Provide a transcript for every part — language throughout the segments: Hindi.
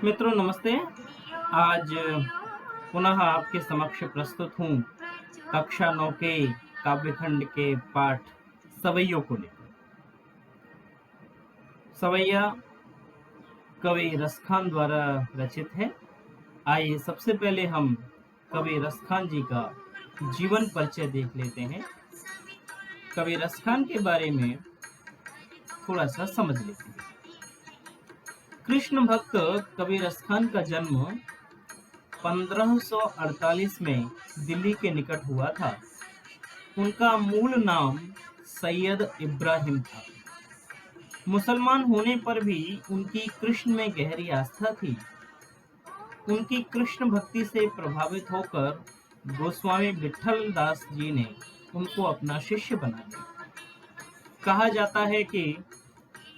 मित्रों नमस्ते। आज पुनः आपके समक्ष प्रस्तुत हूँ कक्षा 9 के काव्यखंड के पाठ सवैयों को लेकर। सवैया कवि रसखान द्वारा रचित है। आइए सबसे पहले हम कवि रसखान जी का जीवन परिचय देख लेते हैं। कवि रसखान के बारे में थोड़ा सा समझ लेते हैं। कृष्ण भक्त कवि रसखान का जन्म 1548 में दिल्ली के निकट हुआ था। उनका मूल नाम सैयद इब्राहिम था। मुसलमान होने पर भी उनकी कृष्ण में गहरी आस्था थी। उनकी कृष्ण भक्ति से प्रभावित होकर गोस्वामी विठल दास जी ने उनको अपना शिष्य बना लिया। कहा जाता है कि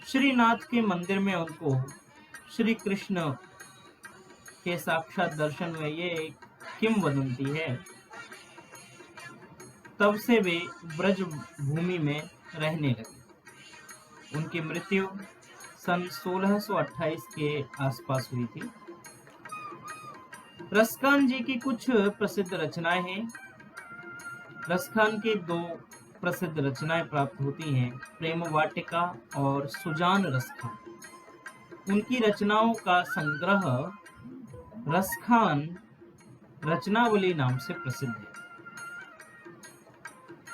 श्रीनाथ के मंदिर में उनको श्री कृष्ण के साक्षात दर्शन हुए। ये एक किंवदंती है। तब से वे ब्रज भूमि में रहने लगे। उनकी मृत्यु सन 1628 के आसपास हुई थी। रसखान जी की कुछ प्रसिद्ध रचनाएं हैं। रसखान की दो प्रसिद्ध रचनाएं प्राप्त होती हैं, प्रेम वाटिका और सुजान रसखान। उनकी रचनाओं का संग्रह रसखान रचनावली नाम से प्रसिद्ध है।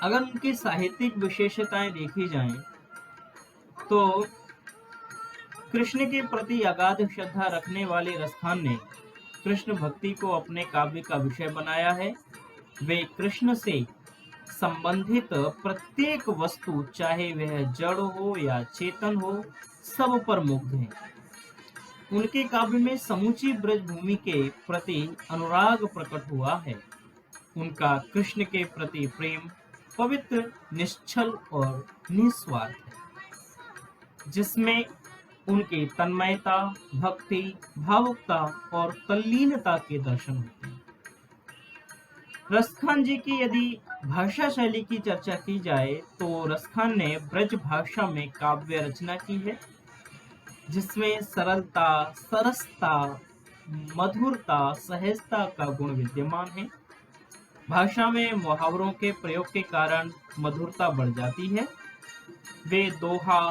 अगर उनकी साहित्यिक विशेषताएं देखी जाएं तो कृष्ण के प्रति अगाध श्रद्धा रखने वाले रसखान ने कृष्ण भक्ति को अपने काव्य का विषय बनाया है। वे कृष्ण से संबंधित प्रत्येक वस्तु, चाहे वह जड़ हो या चेतन हो, सब पर मुग्ध हैं। उनके काव्य में समूची ब्रजभूमि के प्रति अनुराग प्रकट हुआ है। उनका कृष्ण के प्रति प्रेम पवित्र, निश्चल और निस्वार्थ है, जिसमें उनकी तन्मयता, भक्ति, भावुकता और तल्लीनता के दर्शन होते हैं। रसखान जी की यदि भाषा शैली की चर्चा की जाए तो रसखान ने ब्रज भाषा में काव्य रचना की है, जिसमें सरलता, सरसता, मधुरता, सहजता का गुण विद्यमान है। भाषा में मुहावरों के प्रयोग के कारण मधुरता बढ़ जाती है। वे दोहा,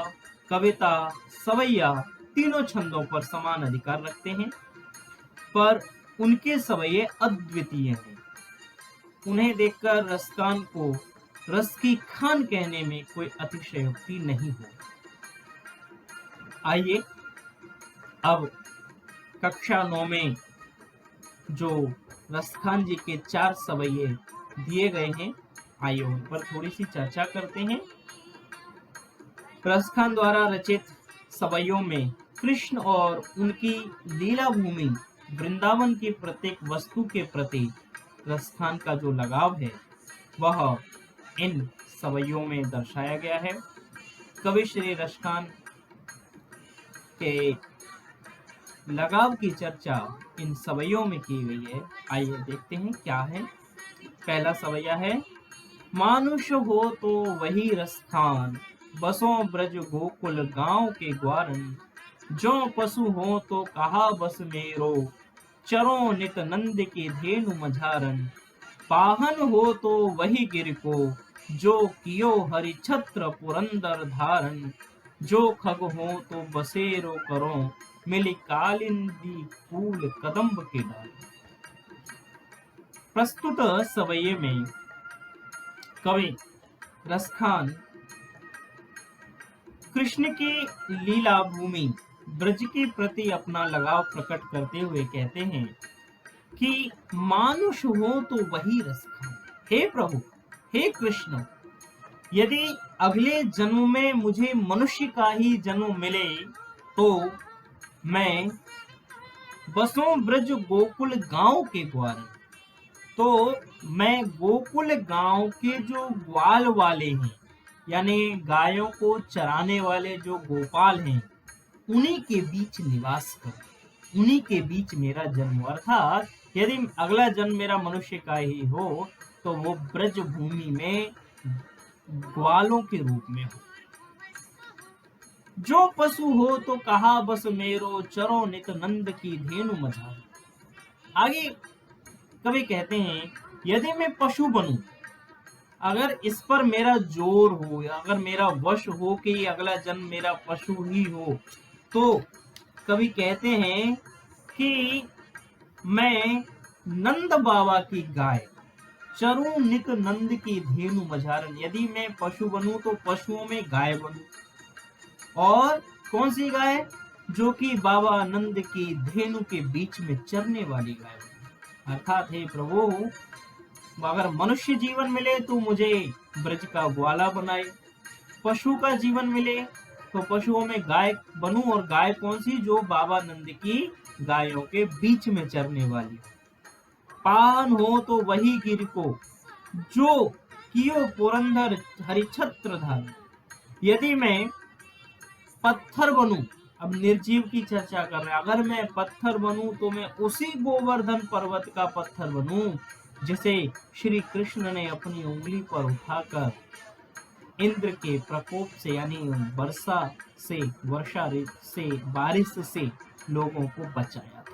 कविता, सवैया तीनों छंदों पर समान अधिकार रखते हैं, पर उनके सवैये अद्वितीय हैं। उन्हें देखकर रसखान को रस की खान कहने में कोई अतिशयोक्ति नहीं हो। आइए अब कक्षा 9 में जो रसखान जी के 4 सवैये दिए गए हैं, आइए उन पर थोड़ी सी चर्चा करते हैं। रसखान द्वारा रचित सवैयों में कृष्ण और उनकी लीला भूमि वृंदावन की प्रत्येक वस्तु के प्रति रसखान का जो लगाव है वह इन सवैयों में दर्शाया गया है। कवि श्री रसखान के लगाव की चर्चा इन सवैयों में की गई है। आइए देखते हैं क्या है। पहला सवैया है, मानुष हो तो वही रसखान, बसों ब्रज गोकुल गांव के ग्वारन, जो पशु हो तो कहा बस मेरो, चरो नित नंद के धेनु मझारन, पाहन हो तो वही गिर को, जो कियो हरि छत्र पुरंदर धारन, जो खग हो तो बसेरो करो, मिली कालिंदी फूल कदम्ब के डाल। प्रस्तुत सवैये में कवि रसखान कृष्ण की लीला भूमि ब्रज के प्रति अपना लगाव प्रकट करते हुए कहते हैं कि मानुष हो तो वही रसखान। हे प्रभु, हे कृष्ण, यदि अगले जन्म में मुझे मनुष्य का ही जन्म मिले तो मैं बसों ब्रज गोकुल गांव के ग्वाल, तो मैं गोकुल गांव के जो ग्वाल वाले हैं, यानी गायों को चराने वाले जो गोपाल हैं, उन्हीं के बीच निवास करूं, उन्हीं के बीच मेरा जन्म। अर्थात यदि अगला जन्म मेरा मनुष्य का ही हो तो वो ब्रज भूमि में ग्वालों के रूप में हो। जो पशु हो तो कहा बस मेरो, चरो नित नंद की धेनु मझार। आगे कवि कहते हैं, यदि मैं पशु बनूं, अगर इस पर मेरा जोर हो या अगर मेरा वश हो कि अगला जन्म मेरा पशु ही हो, तो कवि कहते हैं कि मैं नंद बाबा की गाय, चरूं नित नंद की धेनु मझारन। यदि मैं पशु बनूं तो पशुओं में गाय बनूं, और कौन सी गाय? जो कि बाबा नंद की धेनु के बीच में चरने वाली गाय बनूं। अर्थात हे प्रभु, अगर मनुष्य जीवन मिले तो मुझे ब्रज का ग्वाला बनाए, पशु का जीवन मिले तो पशुओं में गाय बनूं, और गाय कौन सी? जो बाबा नंद की गायों के बीच में चरने वाली। पान हो तो वही गिर को, जो कियो पुरंदर हरिछत्र धाम। यदि मैं पत्थर बनूं, अब निर्जीव की चर्चा कर रहे हैं, अगर मैं पत्थर बनूं तो मैं उसी गोवर्धन पर्वत का पत्थर बनूं जिसे श्री कृष्ण ने अपनी उंगली पर उठाकर इंद्र के प्रकोप से, यानी वर्षा से, बारिश से लोगों को बचाया था।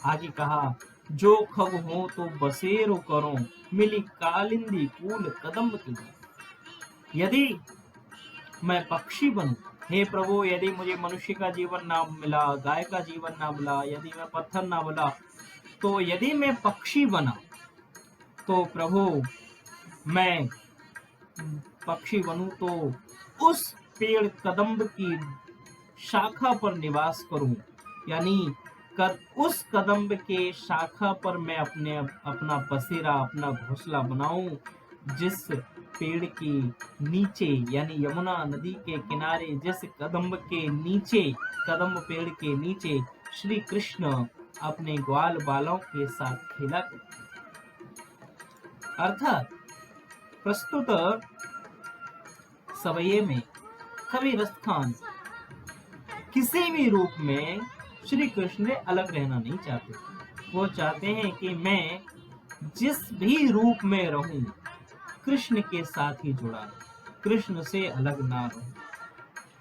आगे कहा, जो खग हो तो बसेरो करो, मिली कालिंदी कूल कदम्ब की। यदि मैं पक्षी बनूं, हे प्रभु, यदि मुझे मनुष्य का जीवन ना मिला, गाय का जीवन ना मिला, यदि मैं पत्थर ना बना, तो यदि मैं पक्षी बना तो प्रभु मैं पक्षी बनूं तो उस पेड़ कदम्ब की शाखा पर निवास करूं, यानी उस कदम्ब के शाखा पर मैं अपना बसेरा, अपना घोंसला बनाऊं, जिस पेड़ के नीचे, यानी यमुना नदी के किनारे, जिस कदम्ब पेड़ के नीचे श्री कृष्ण अपने ग्वाल बालों के साथ खेला करते। अर्थात प्रस्तुत सवये में कवि रसखान किसी भी रूप में श्री कृष्ण से अलग रहना नहीं चाहते। वो चाहते हैं कि मैं जिस भी रूप में रहूं, कृष्ण के साथ ही जुड़ा रहूं, कृष्ण से अलग ना रहूं,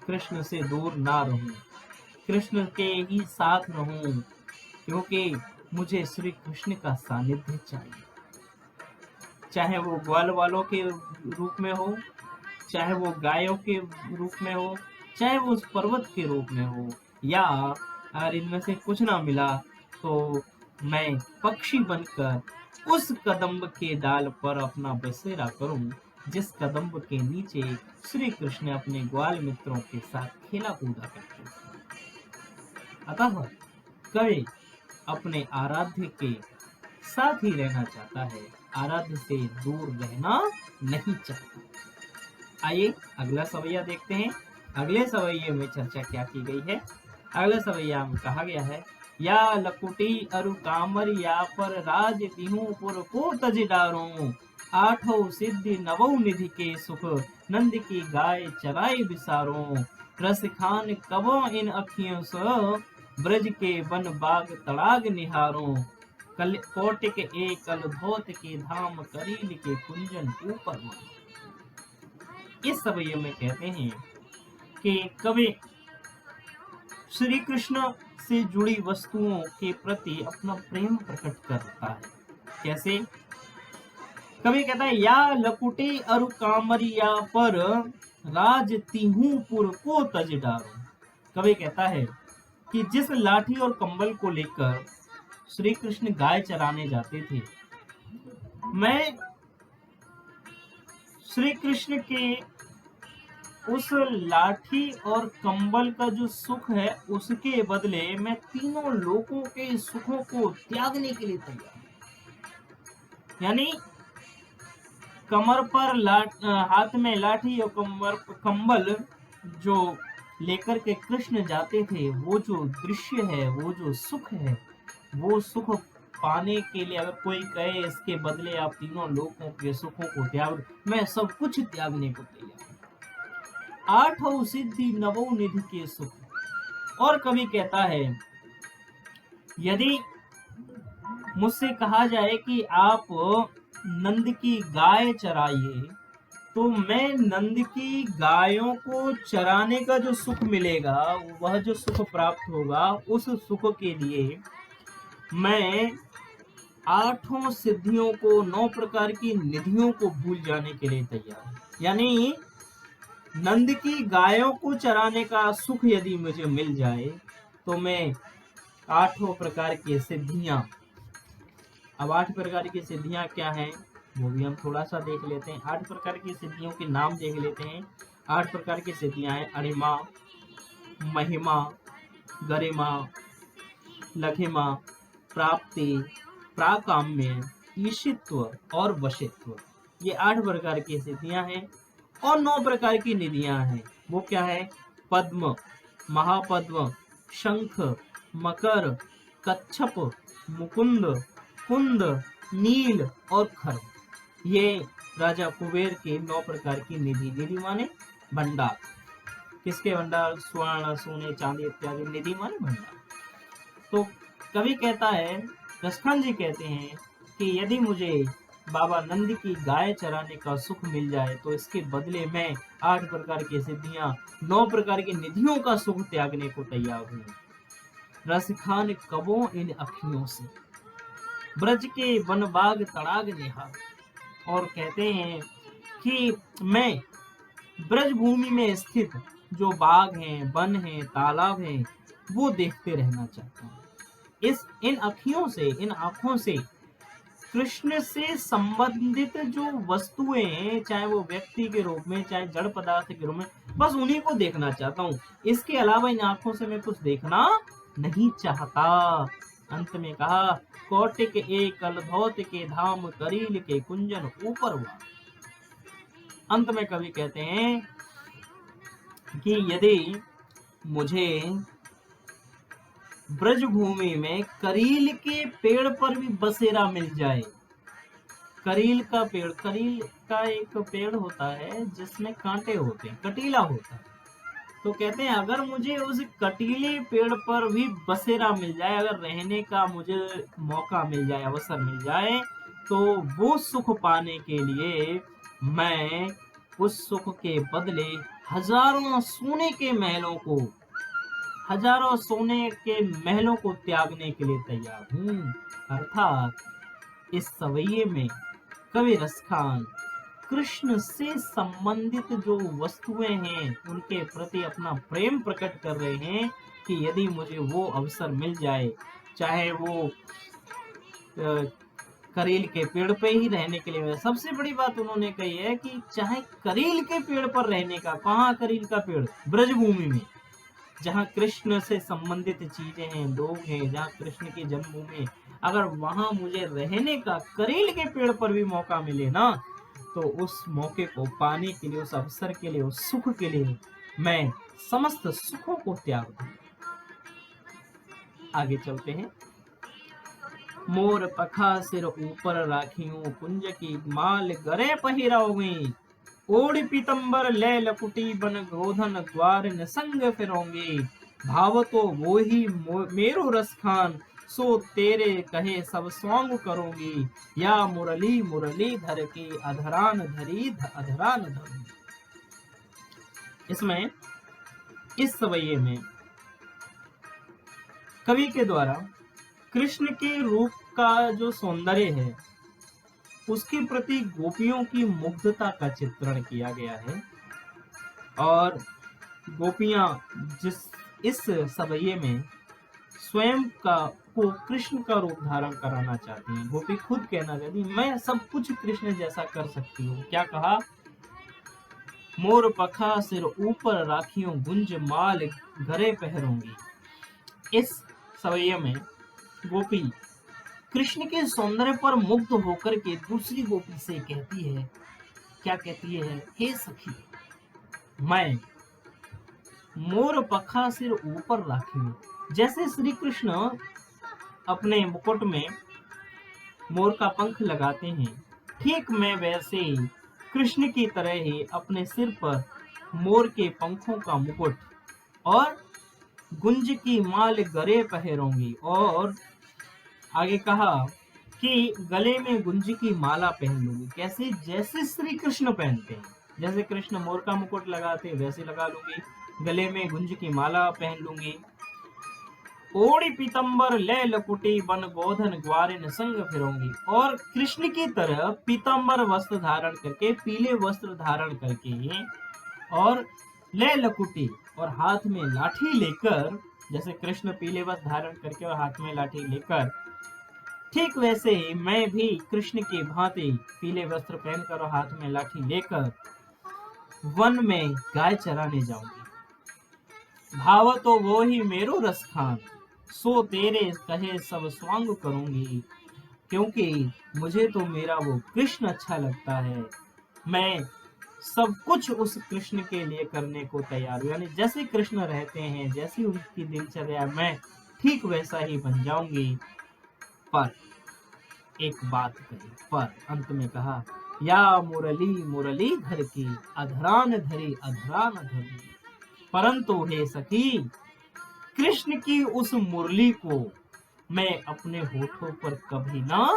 कृष्ण से दूर ना रहूं, कृष्ण के ही साथ रहूं, क्योंकि मुझे श्री कृष्ण का सानिध्य चाहिए। चाहे वो ग्वाल वालों के रूप में हो, चाहे वो गायों के रूप में हो, चाहे वो उस पर्वत के रूप में हो, या अगर इनमें से कुछ ना मिला तो मैं पक्षी बनकर उस कदम्ब के डाल पर अपना बसेरा करूं, जिस कदम्ब के नीचे श्री कृष्ण अपने ग्वाल मित्रों के साथ खेला कूदा करते थे। अतः कवि अपने आराध्य के साथ ही रहना चाहता है, आराध्य से दूर रहना नहीं चाहता। आइए अगला सवैया देखते हैं। अगले सवैये में चर्चा क्या की गई है। अगले सवैया में कहा गया है, या लकुटी अरु कामर या पर राज दिहूं पुर को तज डारूं, आठों सिद्धि नवौ निधि के सुख, नंद की गाय चराई बिसारूं, रस खान कबो इन अखियों से, ब्रज के वन बाग तड़ाग निहारूं, कोटिक एकल धोत के धाम, करील के कुंजन ऊपर। इस सवैये में कहते हैं कि कवि श्री कृष्ण से जुड़ी वस्तुओं के प्रति अपना प्रेम प्रकट करता है। कैसे? कवि कहता है, या लकुटी अरु कामरिया पर राज तिहू पुर को तज डारो। कवि कहता है कि जिस लाठी और कंबल को लेकर श्री कृष्ण गाय चराने जाते थे, मैं श्री कृष्ण के उस लाठी और कंबल का जो सुख है, उसके बदले मैं तीनों लोगों के सुखों को त्यागने के लिए तैयार। यानी कमर पर हाथ में लाठी और कंबल जो लेकर के कृष्ण जाते थे, वो जो दृश्य है, वो जो सुख है, वो सुख पाने के लिए अगर कोई कहे इसके बदले आप तीनों लोगों के सुखों को त्याग, मैं सब कुछ त्यागने को तैयार। आठों सिद्धि नवो निधि के सुख। और कवि कहता है, यदि मुझसे कहा जाए कि आप नंद की गाय चराइए, तो मैं नंद की गायों को चराने का जो सुख मिलेगा, वह जो सुख प्राप्त होगा, उस सुख के लिए मैं 8 सिद्धियों को, 9 प्रकार की निधियों को भूल जाने के लिए तैयार हूं। यानी नंद की गायों को चराने का सुख यदि मुझे मिल जाए तो मैं 8 प्रकार की सिद्धियां, अब 8 प्रकार की सिद्धियां क्या हैं वो भी हम थोड़ा सा देख लेते हैं। 8 प्रकार की सिद्धियों के नाम देख लेते हैं। 8 प्रकार की सिद्धियां हैं अणिमा, महिमा, गरिमा, लघिमा, प्राप्ति, प्राकाम्य, ईशित्व और वशित्व। ये 8 प्रकार की सिद्धियां हैं। और 9 प्रकार की निधियां हैं। वो क्या है? पद्म, महापद्म, शंख, मकर, कच्छप, मुकुंद, कुंद, नील और खर्व। ये राजा कुबेर के 9 प्रकार की निधि। निधि माने भंडार। किसके भंडार? स्वर्ण, सोने, चांदी इत्यादि। निधि माने भंडार। तो कवि कहता है, रसखान जी कहते हैं कि यदि मुझे बाबा नंद की गाय चराने का सुख मिल जाए तो इसके बदले मैं 8 प्रकार की सिद्धियां, 9 प्रकार की निधियों का सुख त्यागने को तैयार हूँ। रसखान कबो इन अखियों से, ब्रज के वन बाग तड़ाग निहार। और कहते हैं कि मैं ब्रज भूमि में स्थित जो बाग हैं, वन हैं, तालाब हैं, वो देखते रहना चाहता हूँ। इन अखियों से, इन आंखों से कृष्ण से संबंधित जो वस्तुएं हैं, चाहे वो व्यक्ति के रूप में, चाहे जड़ पदार्थ के रूप में, बस उन्हीं को देखना चाहता हूँ। इसके अलावा इन आंखों से मैं कुछ देखना नहीं चाहता। अंत में कहा, कौटिक एकल भौत के धाम, करील के कुंजन ऊपर हुआ। अंत में कवि कहते हैं कि यदि मुझे ब्रजभूमि में करील के पेड़ पर भी बसेरा मिल जाए। करील का पेड़, करील का एक पेड़ होता है जिसमें कांटे होते हैं, कटीला होता है। तो कहते हैं अगर मुझे उस कटीले पेड़ पर भी बसेरा मिल जाए, अगर रहने का मुझे मौका मिल जाए, अवसर मिल जाए, तो वो सुख पाने के लिए मैं उस सुख के बदले हजारों सोने के महलों को, हजारों सोने के महलों को त्यागने के लिए तैयार हूँ। अर्थात इस सवैये में कवि रसखान कृष्ण से संबंधित जो वस्तुएं हैं उनके प्रति अपना प्रेम प्रकट कर रहे हैं कि यदि मुझे वो अवसर मिल जाए, चाहे वो करील के पेड़ पे ही रहने के लिए। सबसे बड़ी बात उन्होंने कही है कि चाहे करील के पेड़ पर रहने का, कहाँ करील का पेड़? ब्रजभूमि में, जहाँ कृष्ण से संबंधित चीजें हैं, लोग हैं, जहाँ कृष्ण की जन्मभूमि, अगर वहां मुझे रहने का करील के पेड़ पर भी मौका मिले ना, तो उस मौके को पाने के लिए, उस अवसर के लिए, उस सुख के लिए मैं समस्त सुखों को त्याग दूं। आगे चलते हैं। मोर पखा सिर ऊपर राखियों, कुंज की माल गरे पहिराऊंगी, ओढ़ पीतंबर ले लकुटी बन गोधन, द्वार निसंग फिरोंगी, भाव तो वो ही मेरो रसखान, सो तेरे कहे सब स्वांग करूंगी, या मुरली मुरली धर की अधरान धरी अधरान धरूंगी। इसमें, इस सवैये में कवि के द्वारा कृष्ण के रूप का जो सौंदर्य है, उसके प्रति गोपियों की मुग्धता का चित्रण किया गया है। और गोपियां जिस इस सवैये में स्वयं को कृष्ण का रूप धारण कराना चाहती हैं। गोपी खुद कहना चाहती, मैं सब कुछ कृष्ण जैसा कर सकती हूँ। क्या कहा? मोर पखा सिर ऊपर राखियों, गुंज माल घरे पहरूंगी। इस सवैये में गोपी कृष्ण के सौंदर्य पर मुग्ध होकर के दूसरी गोपी से कहती है, क्या कहती है? हे सखी, मैं मोर पखा सिर ऊपर राखी। जैसे श्री कृष्ण अपने मुकुट में मोर का पंख लगाते हैं, ठीक मैं वैसे ही कृष्ण की तरह ही अपने सिर पर मोर के पंखों का मुकुट और गुंज की माल गले पहनूंगी। और आगे कहा कि गले में गुंज की माला पहन लूंगी। कैसे? जैसे श्री कृष्ण पहनते हैं। जैसे कृष्ण मोर का मुकुट लगाते वैसे लगा लूंगी, गले में गुंज की माला पहन लूंगी। ओढ़ी पीतंबर ले लकुटी बन गोधन ग्वारिन संग फिरूंगी। और कृष्ण की तरह पीतंबर वस्त्र धारण करके, पीले वस्त्र धारण करके, और ले लकुटी और हाथ में लाठी लेकर, जैसे कृष्ण पीले वस्त्र धारण करके और हाथ में लाठी लेकर, ठीक वैसे ही मैं भी कृष्ण की भांति पीले वस्त्र पहनकर और हाथ में लाठी लेकर वन में गाय चराने जाऊंगी। भाव तो वो ही मेरो रस खान, सो तेरे कहे सब स्वांग करूंगी। क्योंकि मुझे तो मेरा वो कृष्ण अच्छा लगता है, मैं सब कुछ उस कृष्ण के लिए करने को तैयार हूँ। यानी जैसे कृष्ण रहते हैं, जैसी उनकी दिनचर्या, मैं ठीक वैसा ही बन जाऊंगी। पर एक बात कही, पर अंत में कहा, या मुरली मुरली धर की, अधरान धरी अधरान धरी। परंतु हे सखी, कृष्ण की उस मुरली को मैं अपने होठों पर कभी ना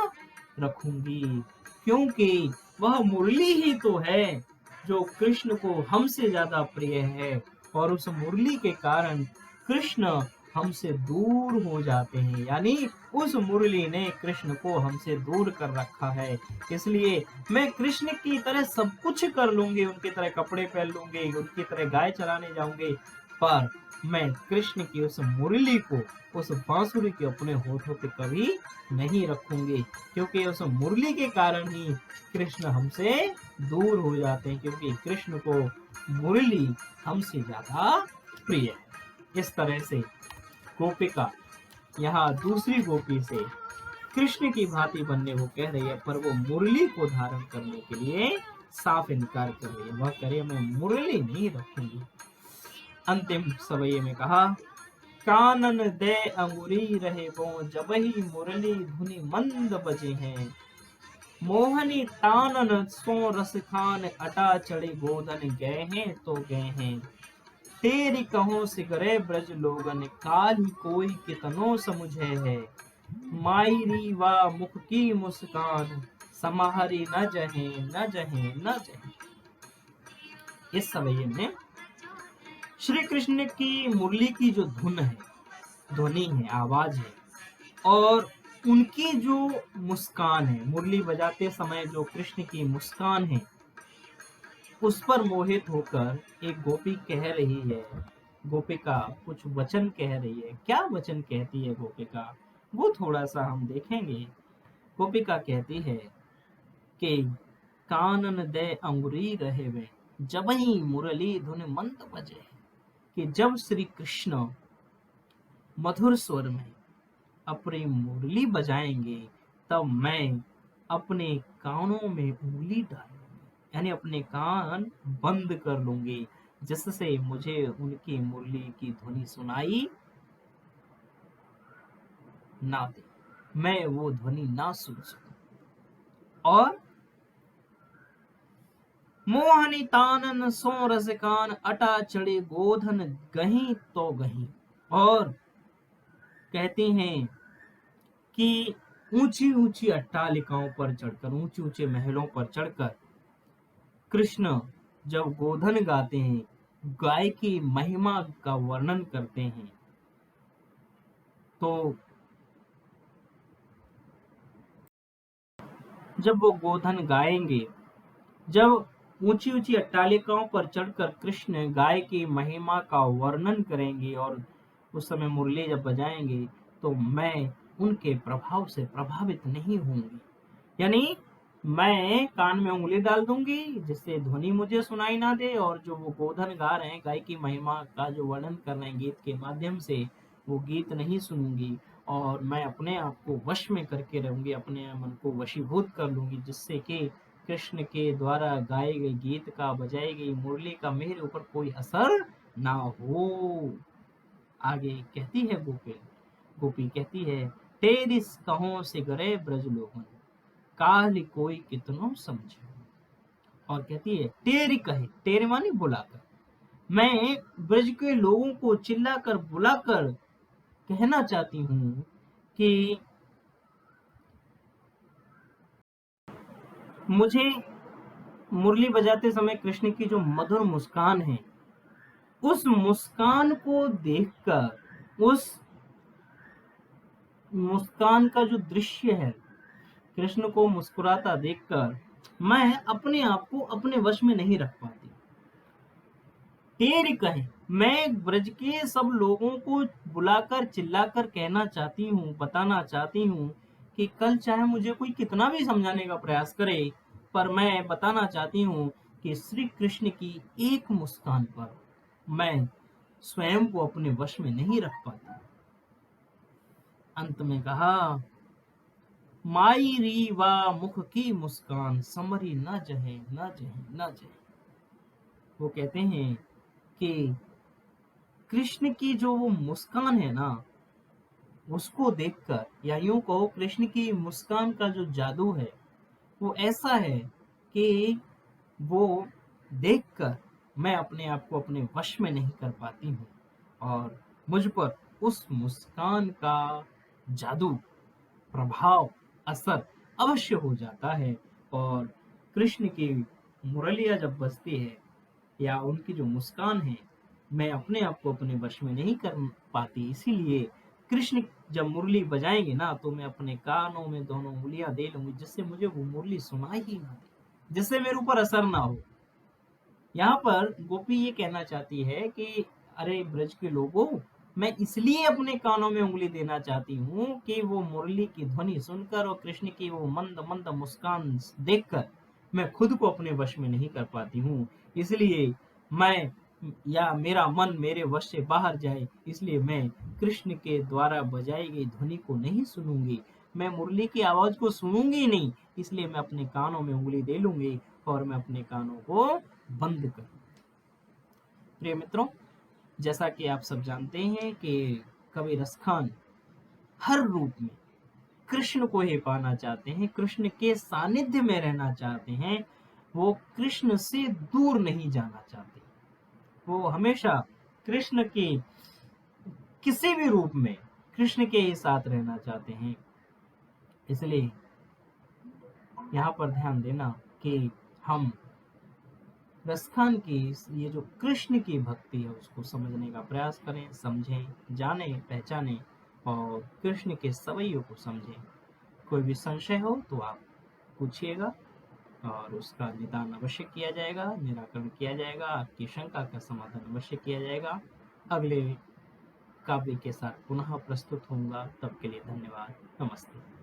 रखूंगी, क्योंकि वह मुरली ही तो है जो कृष्ण को हमसे ज्यादा प्रिय है। और उस मुरली के कारण कृष्ण हमसे दूर हो जाते हैं, यानी उस मुरली ने कृष्ण को हमसे दूर कर रखा है। इसलिए मैं कृष्ण की तरह सब कुछ कर लूंगी, उनकी तरह कपड़े पहन लूंगी, उनकी तरह गाय चराने जाऊंगी, पर मैं कृष्ण की उस मुरली को, उस बांसुरी के अपने होठों पे कभी नहीं रखूंगी, क्योंकि उस मुरली के कारण ही कृष्ण हमसे दूर हो जाते हैं, क्योंकि कृष्ण को मुरली हमसे ज्यादा प्रिय है। इस तरह से गोपिका यहाँ दूसरी गोपी से कृष्ण की भांति बनने को कह रही है, पर वो मुरली को धारण करने के लिए साफ इनकार कर रही है। वह करे मैं मुरली नहीं रखूंगी। अंतिम सवये में कहा, कानन दे अंगुरी रहे वो, जब ही मुरली धुनि मंद बजे हैं। मोहनी तानन सो रस खान, अटा चढ़े गोधन गए हैं तो गए हैं। तेरी कहो सिगरे ब्रज लोगन, काल ही कोई कितनो समुझे है। मायरी वा मुख की मुस्कान, समाहरी न जहे न जहे न जहे। इस सवये में श्री कृष्ण की मुरली की जो धुन है, ध्वनि है, आवाज है, और उनकी जो मुस्कान है, मुरली बजाते समय जो कृष्ण की मुस्कान है, उस पर मोहित होकर एक गोपी कह रही है, गोपिका कुछ वचन कह रही है। क्या वचन कहती है गोपिका, वो थोड़ा सा हम देखेंगे। गोपिका कहती है कि कानन दे अंगुरी रहे वे, जब ही मुरली धुन मंद बजे। कि जब श्री कृष्ण मधुर स्वर में अपनी मुरली बजाएंगे, तब मैं अपने कानों में उंगली डालूंगी, यानी अपने कान बंद कर लूंगी, जिससे मुझे उनकी मुरली की ध्वनि सुनाई ना दे, मैं वो ध्वनि ना सुन सकूं। और मोहनी तानन सो रस कान, अटा चढ़े गोधन गही तो गही। और कहती हैं कि ऊंची ऊंची अट्टालिकाओं पर चढ़कर, ऊंचे ऊंचे महलों पर चढ़कर कृष्ण जब गोधन गाते हैं, गाय की महिमा का वर्णन करते हैं, तो जब वो गोधन गाएंगे, जब ऊंची ऊंची अट्टालिकाओं पर चढ़कर कृष्ण गाय की महिमा का वर्णन करेंगे और उस समय मुरली जब बजाएंगे, तो मैं उनके प्रभाव से प्रभावित नहीं होंगी। यानी मैं कान में उंगली डाल दूंगी, जिससे ध्वनि मुझे सुनाई ना दे, और जो वो गोधन गा रहे हैं, गाय की महिमा का जो वर्णन कर रहे हैं गीत के माध्यम से, वो गीत नहीं सुनूंगी, और मैं अपने आप को वश में करके रहूंगी, अपने मन को वशीभूत कर लूंगी, जिससे कि कृष्ण के द्वारा गाए गए गीत का, बजाई गई मुरली का मेरे ऊपर कोई असर ना हो। आगे कहती है गोपी कहती है, तेरी कहों से गरे ब्रज लोगन, काल कोई कितनो समझे। और कहती है, तेरी कहे, तेरे माने बुलाकर, मैं ब्रज के लोगों को चिल्लाकर बुलाकर कहना चाहती हूँ कि मुझे मुरली बजाते समय कृष्ण की जो मधुर मुस्कान है, उस मुस्कान को देखकर, उस मुस्कान का जो दृश्य है, कृष्ण को मुस्कुराता देखकर मैं अपने आप को अपने वश में नहीं रख पाती। तेरी कहे, मैं ब्रज के सब लोगों को बुलाकर चिल्लाकर कहना चाहती हूँ, बताना चाहती हूँ कि कल चाहे मुझे कोई कितना भी समझाने का प्रयास करे, पर मैं बताना चाहती हूँ कि श्री कृष्ण की एक मुस्कान पर मैं स्वयं को अपने वश में नहीं रख पाती। अंत में कहा, माई री वा मुख की मुस्कान समरी न जहे न जहे न जहे। वो कहते हैं कि कृष्ण की जो वो मुस्कान है ना, उसको देखकर, या यूं कहो कृष्ण की मुस्कान का जो जादू है वो ऐसा है कि वो देखकर मैं अपने आप को अपने वश में नहीं कर पाती हूँ, और मुझ पर उस मुस्कान का जादू, प्रभाव, असर अवश्य हो जाता है। और कृष्ण की मुरलियाँ जब बजती है या उनकी जो मुस्कान है, मैं अपने आप को अपने वश में नहीं कर पाती। इसीलिए कृष्ण जब मुरली बजाएंगे ना, तो मैं अपने कानों में दोनों उंगलियां दे लूंगी, जिससे मुझे वो मुरली सुनाई ही ना दे, जिससे मेरे ऊपर असर ना हो। यहाँ पर गोपी ये कहना चाहती है कि अरे ब्रज के लोगों, मैं इसलिए अपने कानों में उंगली देना चाहती हूँ कि वो मुरली की ध्वनि सुनकर और कृष्ण की वो मंद मंद मुस्कान देखकर मैं खुद को अपने वश में नहीं कर पाती हूँ। इसलिए मैं, या मेरा मन मेरे वश से बाहर जाए, इसलिए मैं कृष्ण के द्वारा बजाई गई ध्वनि को नहीं सुनूंगी, मैं मुरली की आवाज को सुनूंगी नहीं, इसलिए मैं अपने कानों में उंगली दे लूंगी और मैं अपने कानों को बंद कर। प्रिय मित्रों, जैसा कि आप सब जानते हैं कि कवि रसखान हर रूप में कृष्ण को ही पाना चाहते हैं, कृष्ण के सानिध्य में रहना चाहते हैं, वो कृष्ण से दूर नहीं जाना चाहते। वो हमेशा कृष्ण के किसी भी रूप में कृष्ण के ही साथ रहना चाहते हैं। इसलिए यहाँ पर ध्यान देना कि हम रसखान की ये जो कृष्ण की भक्ति है उसको समझने का प्रयास करें, समझें, जानें, पहचानें और कृष्ण के सवैयों को समझें। कोई भी संशय हो तो आप पूछिएगा और उसका निदान अवश्य किया जाएगा, निराकरण किया जाएगा, आपकी शंका का समाधान अवश्य किया जाएगा। अगले काव्य के साथ पुनः प्रस्तुत होऊंगा, तब के लिए धन्यवाद, नमस्ते।